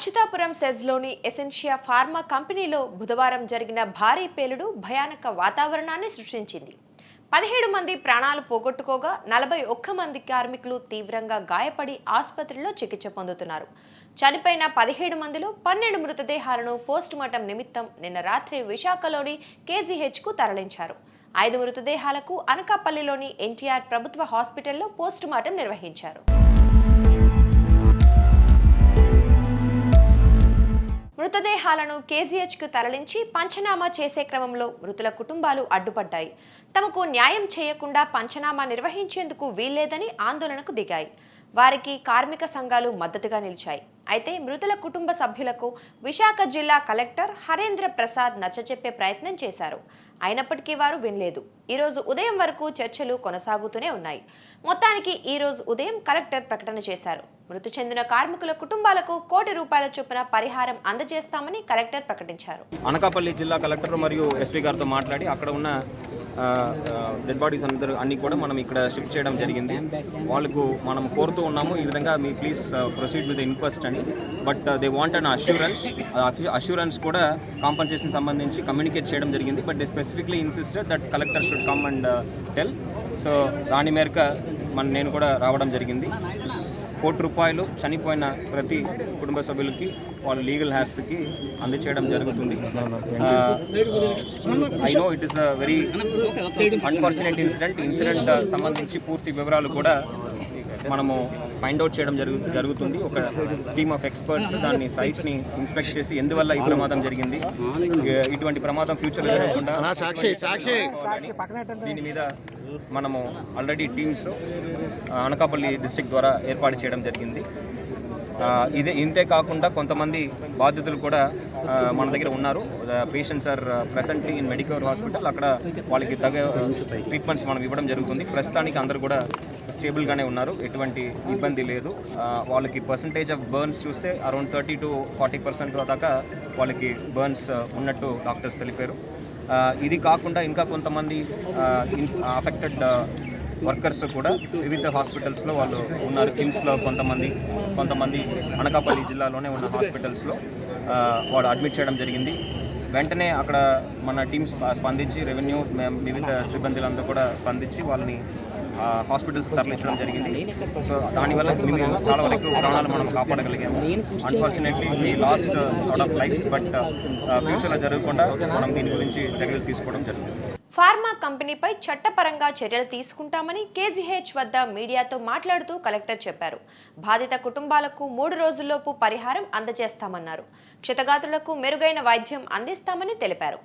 Atchutapuram సెజ్లోని Essentia pharma కంపెనీలో బుధవారం జరిగిన భారీ పేలుడు భయానక వాతావరణాన్ని సృష్టించింది. 17 మంది ప్రాణాలు పోగొట్టుకోగా 41 మంది కార్మికులు తీవ్రంగా గాయపడి ఆసుపత్రిలో చికిత్స పొందుతున్నారు. చనిపోయిన 17 మందిలో 12 మృతదేహాలను పోస్టుమార్టం నిమిత్తం నిన్న రాత్రి విశాఖలోని కేజీహెచ్కు తరలించారు. 5 మృతదేహాలకు అనకాపల్లిలోని ఎన్టీఆర్ ప్రభుత్వ హాస్పిటల్లో పోస్టుమార్టం నిర్వహించారు. మృతదేహాలను కేజీహెచ్కు తరలించి పంచనామా చేసే క్రమంలో మృతుల కుటుంబాలు అడ్డుపడ్డాయి. తమకు న్యాయం చేయకుండా పంచనామా నిర్వహించేందుకు వీల్లేదని ఆందోళనకు దిగాయి. వారికి కార్మిక సంఘాలు మద్దతుగా నిలిచాయి. అయితే మృతుల కుటుంబ సభ్యులకు విశాఖ జిల్లా కలెక్టర్ హరేంద్ర ప్రసాద్ నచ్చచెప్పే ప్రయత్నం చేశారు. అయినప్పటికీ వారు వినలేదు. ఈరోజు ఉదయం వరకు చర్చలు కొనసాగుతూనే ఉన్నాయి. మొత్తానికి ఈరోజు ఉదయం కలెక్టర్ ప్రకటన చేశారు. మృతి చెందిన కార్మికుల కుటుంబాలకు ₹1 కోటి చొప్పున పరిహారం అందజేస్తామని కలెక్టర్ ప్రకటించారు. అనకాపల్లి జిల్లా కలెక్టర్ మరియు ఎస్పీ గారితో మాట్లాడి అక్కడ ఉన్న డెడ్ బాడీస్ అన్ని కూడా మనం ఇక్కడ షిఫ్ట్ చేయడం జరిగింది. వాళ్ళకు మనం కోరుతూ ఉన్నాము ఈ విధంగా me please proceed with inquest అని. But they want an assurance కూడా కాంపన్సేషన్ సంబంధించి కమ్యూనికేట్ చేయడం జరిగింది. But they specifically insisted that collector should come and tell. So దాని మేరకు నేను కూడా రావడం జరిగింది. ₹1 కోటి చనిపోయిన ప్రతి కుటుంబ సభ్యులకి వాళ్ళ లీగల్ హ్యార్స్కి అందచేయడం జరుగుతుంది. I know it is a very unfortunate incident సంబంధించి పూర్తి వివరాలు కూడా మనము ఫైండ్ అవుట్ చేయడం జరుగుతుంది. ఒక టీమ్ ఆఫ్ ఎక్స్పర్ట్స్ దాన్ని సైట్ని ఇన్స్పెక్ట్ చేసి ఎందువల్ల ఈ ప్రమాదం జరిగింది, ఇటువంటి ప్రమాదం ఫ్యూచర్లో జరగకుండా దీని మీద మనము ఆల్రెడీ టీమ్స్ అనకాపల్లి డిస్ట్రిక్ట్ ద్వారా ఏర్పాటు చేయడం జరిగింది. ఇంతే కాకుండా కొంతమంది బాధితులు కూడా మన దగ్గర ఉన్నారు. Patients are presently in Medicover hospital. అక్కడ వాళ్ళకి తగ్గ ట్రీట్మెంట్స్ మనం ఇవ్వడం జరుగుతుంది. ప్రస్తుతానికి అందరూ కూడా స్టేబుల్గానే ఉన్నారు, ఎటువంటి ఇబ్బంది లేదు. వాళ్ళకి పర్సంటేజ్ ఆఫ్ బర్న్స్ చూస్తే అరౌండ్ 30 to 40% దాకా వాళ్ళకి బర్న్స్ ఉన్నట్టు డాక్టర్స్ తెలిపారు. ఇది కాకుండా ఇంకా కొంతమంది అఫెక్టెడ్ వర్కర్స్ కూడా వివిధ హాస్పిటల్స్లో వాళ్ళు ఉన్నారు. కిమ్స్లో కొంతమంది అనకాపల్లి జిల్లాలోనే ఉన్న హాస్పిటల్స్లో వాళ్ళు అడ్మిట్ చేయడం జరిగింది. వెంటనే అక్కడ మన టీమ్స్ స్పందించి రెవెన్యూ వివిధ సిబ్బందులంతా కూడా స్పందించి వాళ్ళని హాస్పిటల్స్ తరలించడం జరిగింది. సో దానివల్ల చాలా వరకు ప్రాణాలు మనం కాపాడగలిగాము. Unfortunately we lost lot of lifes. But ఫ్యూచర్లో జరగకుండా మనం దీని గురించి చర్యలు తీసుకోవడం జరుగుతుంది. ఫార్మా కంపెనీపై చట్టపరంగా చర్యలు తీసుకుంటామని కేజీహెచ్ వద్ద మీడియాతో మాట్లాడుతూ కలెక్టర్ చెప్పారు. బాధిత కుటుంబాలకు 3 రోజుల్లోపు పరిహారం అందజేస్తామన్నారు. క్షతగాత్రులకు మెరుగైన వైద్యం అందిస్తామని తెలిపారు.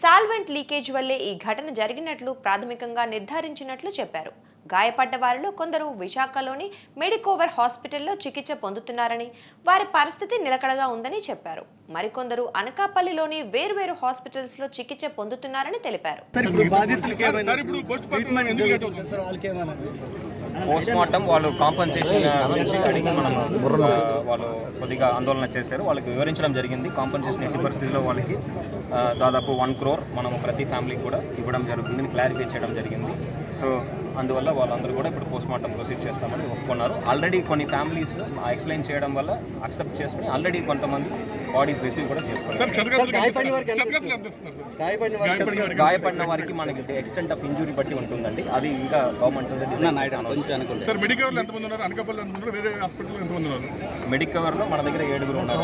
సాల్వెంట్ లీకేజ్ వల్లే ఈ ఘటన జరిగినట్లు ప్రాథమికంగా నిర్ధారించినట్లు చెప్పారు. గాయపడ్డ వారిలో కొందరు విశాఖలోని మెడికోవర్ హాస్పిటల్లో చికిత్స పొందుతున్నారని, వారి పరిస్థితి నిలకడగా ఉందని చెప్పారు. మరికొందరు అనకాపల్లిలోని వేర్వేరు హాస్పిటల్స్లో చికిత్స పొందుతున్నారని తెలిపారు. పోస్ట్మార్టం వాళ్ళు కాంపన్సేషన్ గురించి అడిగి వాళ్ళు కొద్దిగా ఆందోళన చేశారు. వాళ్ళకి వివరించడం జరిగింది. కాంపన్సేషన్ ఎట్టి పరిస్థితిలో వాళ్ళకి దాదాపు ₹1 crore మనం ప్రతి ఫ్యామిలీకి కూడా ఇవ్వడం జరుగుతుందని క్లారిఫై చేయడం జరిగింది. సో అందువల్ల వాళ్ళందరూ కూడా ఇప్పుడు పోస్ట్మార్టం ప్రొసీడ్ చేస్తామని ఒప్పుకున్నారు. ఆల్రెడీ కొన్ని ఫ్యామిలీస్ ఎక్స్ప్లెయిన్ చేయడం వల్ల అక్సెప్ట్ చేసుకుని ఆల్రెడీ కొంతమంది బాడీస్ రిసీవ్ కూడా చేసుకున్నారు. గాయపడిన వారికి మనకి ఎక్స్టెంట్ ఆఫ్ ఇంజురీ బట్టి ఉంటుందండి. అది ఇంకా గవర్నమెంట్ మెడికవర్లో మన దగ్గర 7 ఉన్నారు.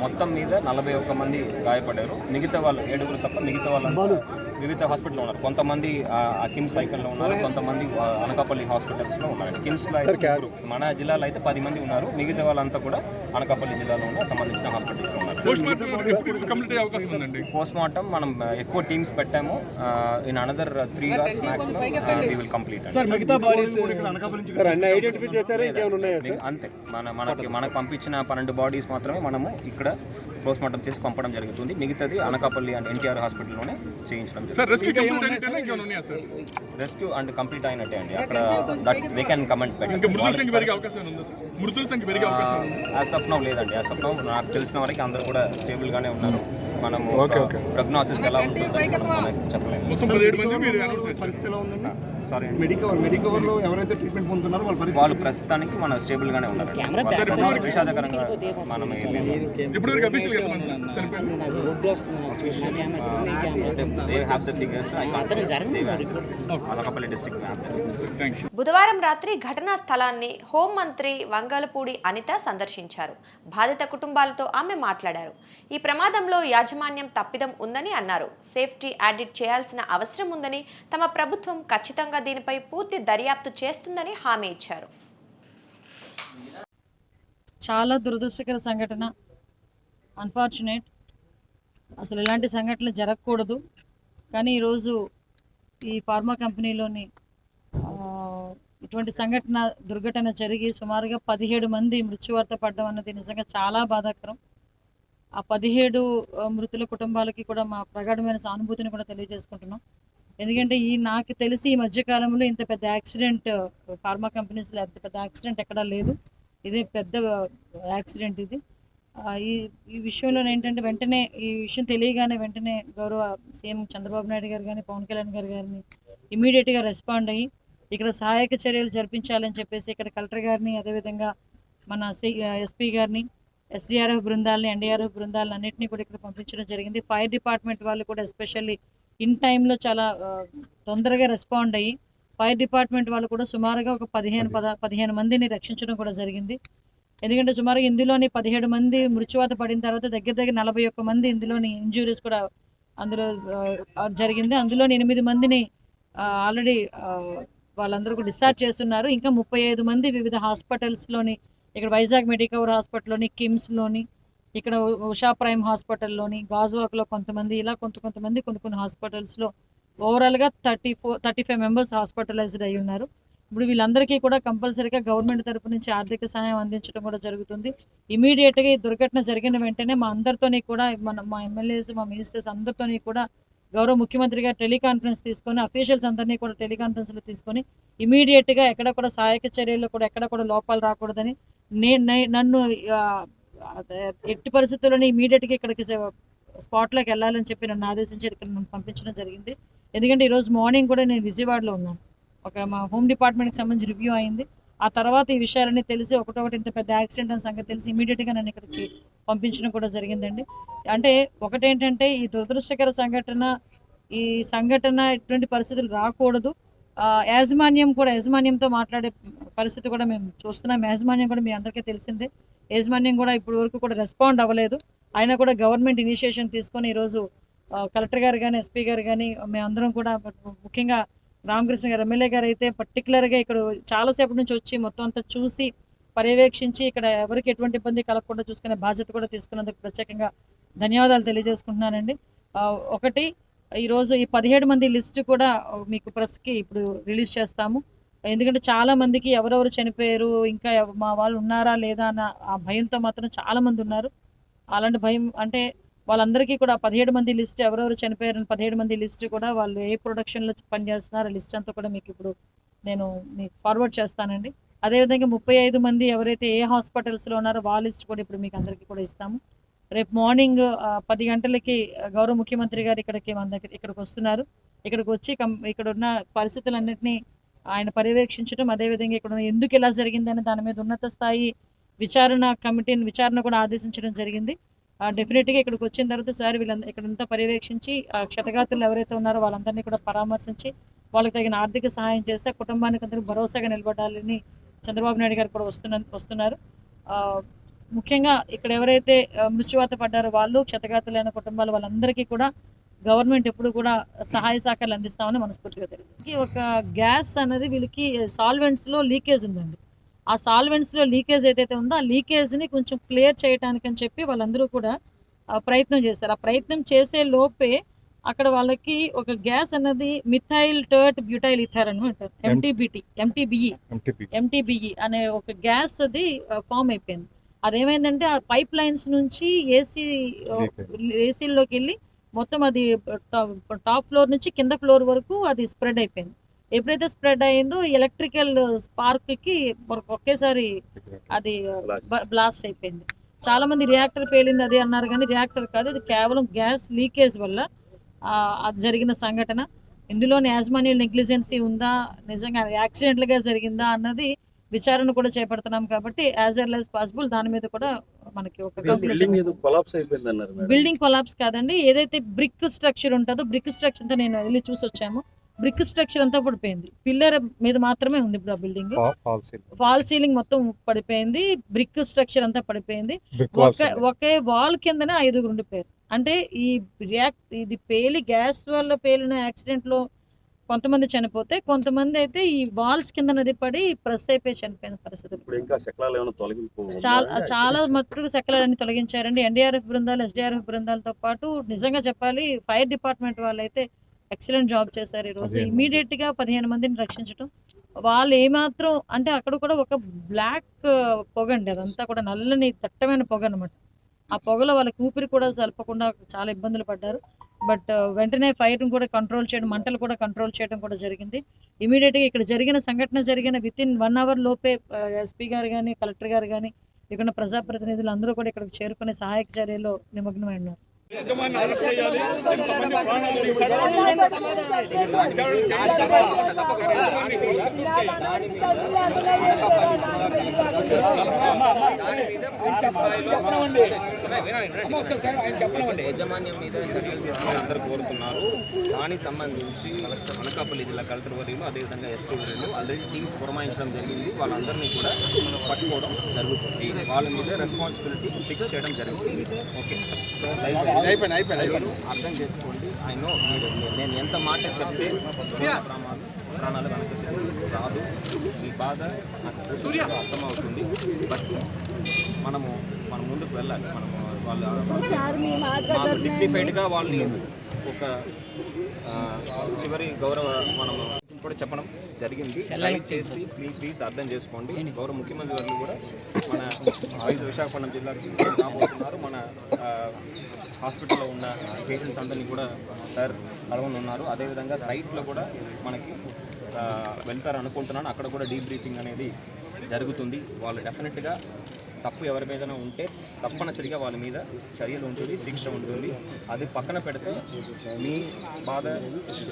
మొత్తం మీద 41 మంది గాయపడ్డారు. మిగతా వాళ్ళు 7 తప్ప మిగతా వాళ్ళు వివిధ హాస్పిటల్లో ఉన్నారు. కొంతమంది కిమ్స్ సైకిల్లో ఉన్నారు, కొంతమంది అనకాపల్లి హాస్పిటల్స్లో ఉన్నారు. కిమ్స్లో మన జిల్లాలో అయితే 10 మంది ఉన్నారు. మిగతా వాళ్ళంతా కూడా అనకాపల్లి జిల్లాలో ఉన్న సంబంధించిన హాస్పిటల్స్లో ఉన్నారు. పోస్ట్మార్టం మనం ఎక్కువ టీమ్స్ పెట్టాము. In another 3 hours maximum we will complete. అంతే మనకు పంపించిన 12 బాడీస్ మాత్రమే మనము ఇక్కడ పోస్ట్మార్టం చేసి పంపడం జరుగుతుంది. మిగతాది అనకాపల్లి అండ్ ఎన్టీఆర్ హాస్పిటల్లోనే చేయించడం జరుగుతుంది. రెస్క్యూ అండ్ కంప్లీట్ అయినట్టే అండి. అక్కడ they can comment as of now లేదండి. యాజ్ ఆఫ్ నౌ నాకు తెలిసిన వరకు అందరూ కూడా స్టేబుల్గానే ఉన్నారు. మనము ప్రోగ్నోసిస్ ఎలా ఉంటుందని మనం చెప్పలేము. మొత్తం 17 మంది మీరు అనౌన్స్ చేశారు. పరిస్థితి ఎలా ఉందండి? సారీ, మెడికవర్లో ఎవరైతే ట్రీట్మెంట్ పొందుతున్నారో వాళ్ళు ప్రస్తుతానికి మన స్టేబుల్ గానే ఉన్నారు. విషాదకరంగా మనం ఇప్పుడు అఫీషియల్ చనిపోయారు. అనకాపల్లి డిస్ట్రిక్ట్. బుధవారం రాత్రి ఘటనా స్థలాన్ని హోంమంత్రి వంగలపూడి అనిత సందర్శించారు. బాధిత కుటుంబాలతో ఆమె మాట్లాడారు. ఈ ప్రమాదంలో యాజమాన్యం తప్పిదం ఉందని అన్నారు. సేఫ్టీ ఆడిట్ చేయాల్సిన అవసరం ఉందని, తమ ప్రభుత్వం ఖచ్చితంగా దీనిపై పూర్తి దర్యాప్తు చేస్తుందని హామీ ఇచ్చారు. చాలా దురదృష్టకర సంఘటన, అన్ఫార్చునేట్. అసలు ఇలాంటి సంఘటనలు జరగకూడదు. కానీ ఈరోజు ఈ ఫార్మా కంపెనీలోని ఇటువంటి దుర్ఘటన జరిగి సుమారుగా 17 మంది మృత్యువార్త పడడం అన్నది నిజంగా చాలా బాధాకరం. ఆ 17 మృతుల కుటుంబాలకి కూడా మా ప్రగాఢమైన సానుభూతిని కూడా తెలియజేసుకుంటున్నాం. ఎందుకంటే నాకు తెలిసి ఈ మధ్యకాలంలో ఇంత పెద్ద యాక్సిడెంట్ ఫార్మా కంపెనీస్లో అంత పెద్ద యాక్సిడెంట్ ఎక్కడా లేదు. ఇదే పెద్ద యాక్సిడెంట్ ఇది. ఈ విషయంలో ఏంటంటే వెంటనే ఈ విషయం తెలియగానే వెంటనే గౌరవ సీఎం చంద్రబాబు నాయుడు గారు కానీ పవన్ కళ్యాణ్ గారిని ఇమీడియట్గా రెస్పాండ్ అయ్యి ఇక్కడ సహాయక చర్యలు జరిపించాలని చెప్పేసి ఇక్కడ కలెక్టర్ గారిని, అదేవిధంగా మన ఎస్పీ గారిని, ఎస్డిఆర్ఎఫ్ బృందాలని, ఎన్డీఆర్ఎఫ్ బృందాలను అన్నింటినీ కూడా ఇక్కడ పంపించడం జరిగింది. ఫైర్ డిపార్ట్మెంట్ వాళ్ళు కూడా ఎస్పెషల్లీ ఇన్ టైంలో చాలా తొందరగా రెస్పాండ్ అయ్యి ఫైర్ డిపార్ట్మెంట్ వాళ్ళు కూడా సుమారుగా ఒక 15 మందిని రక్షించడం కూడా జరిగింది. ఎందుకంటే సుమారుగా ఇందులోని 17 మంది మృత్యువాత పడిన తర్వాత దగ్గర 41 మంది ఇందులోని ఇంజ్యూరీస్ కూడా అందులో జరిగింది. అందులోని 8 మందిని ఆల్రెడీ వాళ్ళందరూ కూడా డిశ్చార్జ్ చేస్తున్నారు. ఇంకా 35 మంది వివిధ హాస్పిటల్స్లోని, ఇక్కడ వైజాగ్ మెడికవర్ హాస్పిటల్లోని, కిమ్స్లోని, ఇక్కడ ఉషా ప్రైమ్ హాస్పిటల్లోని, గాజువాక్లో కొంతమంది, ఇలా కొంతమంది కొన్ని హాస్పిటల్స్లో ఓవరాల్గా 35 మెంబర్స్ హాస్పిటలైజ్డ్ అయి ఉన్నారు. ఇప్పుడు వీళ్ళందరికీ కూడా కంపల్సరీగా గవర్నమెంట్ తరపు నుంచి ఆర్థిక సహాయం అందించడం కూడా జరుగుతుంది. ఇమీడియట్గా ఈ దుర్ఘటన జరిగిన వెంటనే మా అందరితోని కూడా మా ఎమ్మెల్యేస్, మా మినిస్టర్స్ అందరితోని కూడా గౌరవ ముఖ్యమంత్రి గారు టెలికాన్ఫరెన్స్ తీసుకొని, అఫీషియల్స్ అందరినీ కూడా టెలికాన్ఫరెన్స్లో తీసుకొని ఇమీడియట్గా ఎక్కడ కూడా సహాయక చర్యల్లో కూడా ఎక్కడ కూడా లోపాలు రాకూడదని నన్ను ఎట్టి పరిస్థితుల్లోనే ఇమీడియట్గా ఇక్కడికి స్పాట్లోకి వెళ్ళాలని చెప్పి నన్ను ఆదేశించి ఇక్కడ నన్ను పంపించడం జరిగింది. ఎందుకంటే ఈరోజు మార్నింగ్ కూడా నేను విజయవాడలో ఉన్నాను. మా హోమ్ డిపార్ట్మెంట్కి సంబంధించి రివ్యూ అయింది. ఆ తర్వాత ఈ విషయాలన్నీ తెలిసి ఒకటొకటి ఇంత పెద్ద యాక్సిడెంట్ అని సంగతి తెలిసి ఇమీడియట్గా నన్ను ఇక్కడికి పంపించడం కూడా జరిగిందండి. అంటే ఒకటేంటంటే ఈ దురదృష్టకర సంఘటన ఇటువంటి పరిస్థితులు రాకూడదు. యాజమాన్యంతో మాట్లాడే పరిస్థితి కూడా మేము చూస్తున్నాం. యాజమాన్యం కూడా మీ అందరికీ తెలిసిందే. యాజమాన్యం కూడా ఇప్పటి వరకు కూడా రెస్పాండ్ అవ్వలేదు. అయినా కూడా గవర్నమెంట్ ఇనిషియేషన్ తీసుకొని ఈరోజు కలెక్టర్ గారు కానీ, ఎస్పీ గారు కానీ, మేమందరం కూడా ముఖ్యంగా రామకృష్ణ గారు ఎమ్మెల్యే గారు అయితే పర్టికులర్గా ఇక్కడ చాలాసేపటి నుంచి వచ్చి మొత్తం అంతా చూసి పర్యవేక్షించి ఇక్కడ ఎవరికి ఎటువంటి ఇబ్బంది కలగకుండా చూసుకునే బాధ్యత కూడా తీసుకున్నందుకు ప్రత్యేకంగా ధన్యవాదాలు తెలియజేసుకుంటున్నానండి. ఒకటి, ఈరోజు ఈ 17 మంది లిస్టు కూడా మీకు ప్రెస్కి ఇప్పుడు రిలీజ్ చేస్తాము. ఎందుకంటే చాలా మందికి ఎవరెవరు చనిపోయారు, ఇంకా మా వాళ్ళు ఉన్నారా లేదా అన్న ఆ భయంతో మాత్రం చాలామంది ఉన్నారు. అలాంటి భయం అంటే వాళ్ళందరికీ కూడా 17 మంది లిస్ట్, ఎవరెవరు చనిపోయారని 17 మంది లిస్ట్ కూడా వాళ్ళు ఏ ప్రొడక్షన్లో పనిచేస్తున్నారు లిస్ట్ అంతా కూడా మీకు ఇప్పుడు నేను మీకు ఫార్వర్డ్ చేస్తానండి. అదేవిధంగా 35 మంది ఎవరైతే ఏ హాస్పిటల్స్లో ఉన్నారో వాళ్ళ లిస్ట్ కూడా ఇప్పుడు మీకు అందరికీ కూడా ఇస్తాము. రేపు మార్నింగ్ 10 గంటలకి గౌరవ ముఖ్యమంత్రి గారు ఇక్కడికి వస్తున్నారు. ఇక్కడికి వచ్చి ఇక్కడ ఉన్న పరిస్థితులన్నింటినీ ఆయన పర్యవేక్షించడం, అదేవిధంగా ఇక్కడ ఎందుకు ఇలా జరిగిందని దాని మీద ఉన్నత స్థాయి విచారణ కూడా ఆదేశించడం జరిగింది. డెఫినెట్గా ఇక్కడికి వచ్చిన తర్వాత సార్ ఇక్కడంతా పర్యవేక్షించి క్షతగాతులు ఎవరైతే ఉన్నారో వాళ్ళందరినీ కూడా పరామర్శించి వాళ్ళకి తగిన ఆర్థిక సహాయం చేస్తే కుటుంబానికి అందరికీ భరోసాగా నిలబడాలని చంద్రబాబు నాయుడు గారు కూడా వస్తున్నారు. ముఖ్యంగా ఇక్కడ ఎవరైతే మృత్యువాత పడ్డారో వాళ్ళు, క్షతగాతులైన కుటుంబాలు, వాళ్ళందరికీ కూడా గవర్నమెంట్ ఎప్పుడు కూడా సహాయ సహకారాలు అందిస్తామని మనస్ఫూర్తిగా తెలియదు. ఒక గ్యాస్ అనేది వీళ్ళకి సాల్వెంట్స్లో లీకేజ్ ఉందండి. ఆ సాల్వెంట్స్లో లీకేజ్ ఏదైతే ఉందో ఆ లీకేజ్ని కొంచెం క్లియర్ చేయడానికి అని చెప్పి వాళ్ళందరూ కూడా ప్రయత్నం చేశారు. ఆ ప్రయత్నం చేసే లోపే అక్కడ వాళ్ళకి ఒక గ్యాస్ అన్నది మిథైల్ టర్ట్ బ్యూటైల్ ఇథర్ అని అంటారు, ఎంటీబీఈ అనే ఒక గ్యాస్ అది ఫామ్ అయిపోయింది. అదేమైందంటే ఆ పైప్ లైన్స్ నుంచి ఏసీల్లోకి వెళ్ళి మొత్తం అది టాప్ ఫ్లోర్ నుంచి కింద ఫ్లోర్ వరకు అది స్ప్రెడ్ అయిపోయింది. ఎప్పుడైతే స్ప్రెడ్ అయిందో ఎలక్ట్రికల్ స్పార్క్కి ఒకేసారి అది బ్లాస్ట్ అయిపోయింది. చాలామంది రియాక్టర్ పేలింది అది అన్నారు, కానీ రియాక్టర్ కాదు, ఇది కేవలం గ్యాస్ లీకేజ్ వల్ల అది జరిగిన సంఘటన. ఇందులోని యాజమాన్యుల నెగ్లిజెన్సీ ఉందా, నిజంగా యాక్సిడెంట్లుగా జరిగిందా అన్నది విచారణ కూడా చేపడుతున్నాం. కాబట్టి యాజ్ ఎర్లీ యాజ్ పాసిబుల్ దాని మీద కూడా మనకి ఒక బిల్డింగ్ కొలాప్స్ కాదండి, ఏదైతే బ్రిక్ స్ట్రక్చర్ ఉంటుందో బ్రిక్ స్ట్రక్చర్ అంతా నేను వెళ్ళి చూసి వచ్చాము. బ్రిక్ స్ట్రక్చర్ అంతా పడిపోయింది, పిల్లర్ మీద మాత్రమే ఉంది ఇప్పుడు ఆ బిల్డింగ్. ఫాల్ సీలింగ్ మొత్తం పడిపోయింది, బ్రిక్ స్ట్రక్చర్ అంతా పడిపోయింది. ఒకే వాల్ కిందనే 5 ఉండిపోయారు. అంటే ఈ ఇది పేలి గ్యాస్ వల్ల పేలిన యాక్సిడెంట్ లో కొంతమంది చనిపోతే, కొంతమంది అయితే ఈ వాల్స్ కింద నది పడి ప్రెస్ అయిపోయి చనిపోయిన పరిస్థితి. చాలా మట్టుకు శకలాలన్నీ తొలగించారండి. ఎన్డీఆర్ఎఫ్ బృందాలు, ఎస్డీఆర్ఎఫ్ బృందాలతో పాటు నిజంగా చెప్పాలి ఫైర్ డిపార్ట్మెంట్ వాళ్ళు అయితే ఎక్సలెంట్ జాబ్ చేశారు. ఈ రోజు ఇమీడియట్ గా 15 మందిని రక్షించడం. వాళ్ళు ఏమాత్రం అంటే అక్కడ కూడా ఒక బ్లాక్ పొగ అండి, అదంతా కూడా నల్లని దట్టమైన పొగ అనమాట. ఆ పొగలో వాళ్ళకి ఊపిరి కూడా సల్పకుండా చాలా ఇబ్బందులు పడ్డారు. బట్ వెంటనే ఫైర్ కూడా కంట్రోల్ చేయడం, మంటలు కూడా కంట్రోల్ చేయడం కూడా జరిగింది. ఇమీడియట్గా ఇక్కడ జరిగిన సంఘటన జరిగిన వితిన్ 1 అవర్ లోపే ఎస్పీ గారు కానీ, కలెక్టర్ గారు కానీ, ఇక్కడ ప్రజాప్రతినిధులు అందరూ కూడా ఇక్కడికి చేరుకునే సహాయక చర్యలో నిమగ్నమై ఉన్నారు. యజమాని అరెస్ట్ చేయాలి, ఎంతమంది ప్రాణాలు తీశారు? యాజమాన్యం మీద చర్యలు తీసుకుని అందరూ కోరుతున్నారు. దానికి సంబంధించి అనకాపల్లి జిల్లా కలెక్టర్ వర్యులు, అదేవిధంగా ఎస్పీ వర్యులు ఆల్రెడీ టీమ్స్ పురమాయించడం జరిగింది. వాళ్ళందరినీ కూడా పట్టుకోవడం జరుగుతుంది. వాళ్ళ మీద రెస్పాన్సిబిలిటీ ఫిక్స్ చేయడం జరుగుతుంది. ఓకే అర్థం చేసుకోండి. నో నేను ఎంత మాట చెప్తే ప్రాణాలు వెనక్కి రాదు. మీ బాధ నాకు అర్థమవుతుంది. బట్ మన ముందుకు వెళ్ళాలి. వాళ్ళు డిగ్నిఫైడ్గా వాళ్ళని ఒక చివరి గౌరవ మనము కూడా చెప్పడం జరిగింది. దయచేసి ప్లీజ్ అర్థం చేసుకోండి. గౌరవ ముఖ్యమంత్రి గారు కూడా మన విశాఖపట్నం జిల్లాకి రాబోతున్నారు. మన హాస్పిటల్లో ఉన్న పేషెంట్స్ అందరినీ కూడా సార్ కలవనున్నారు. అదేవిధంగా సైట్లో కూడా మనకి వెళ్తారు అనుకుంటున్నాను. అక్కడ కూడా డీబ్రీఫింగ్ అనేది జరుగుతుంది. వాళ్ళు డెఫినెట్గా తప్పు ఎవరి మీదైనా ఉంటే తప్పనిసరిగా వాళ్ళ మీద చర్యలు ఉంటుంది, శిక్ష ఉంటుంది. అది పక్కన పెడితే మీ బాధ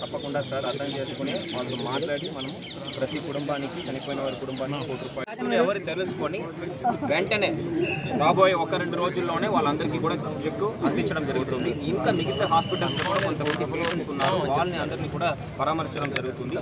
తప్పకుండా సార్ అర్థం చేసుకుని వాళ్ళతో మాట్లాడి మనము ప్రతి కుటుంబానికి, చనిపోయిన వారి కుటుంబానికి ₹1 ఎవరు తెలుసుకొని వెంటనే రాబోయే 1-2 రోజుల్లోనే వాళ్ళందరికీ కూడా చెక్ అందించడం జరుగుతుంది. ఇంకా మిగతా హాస్పిటల్స్ కూడా కొంతమంది పేషెంట్స్ ఉన్నారు, వాళ్ళని అందరినీ కూడా పరామర్శించడం జరుగుతుంది.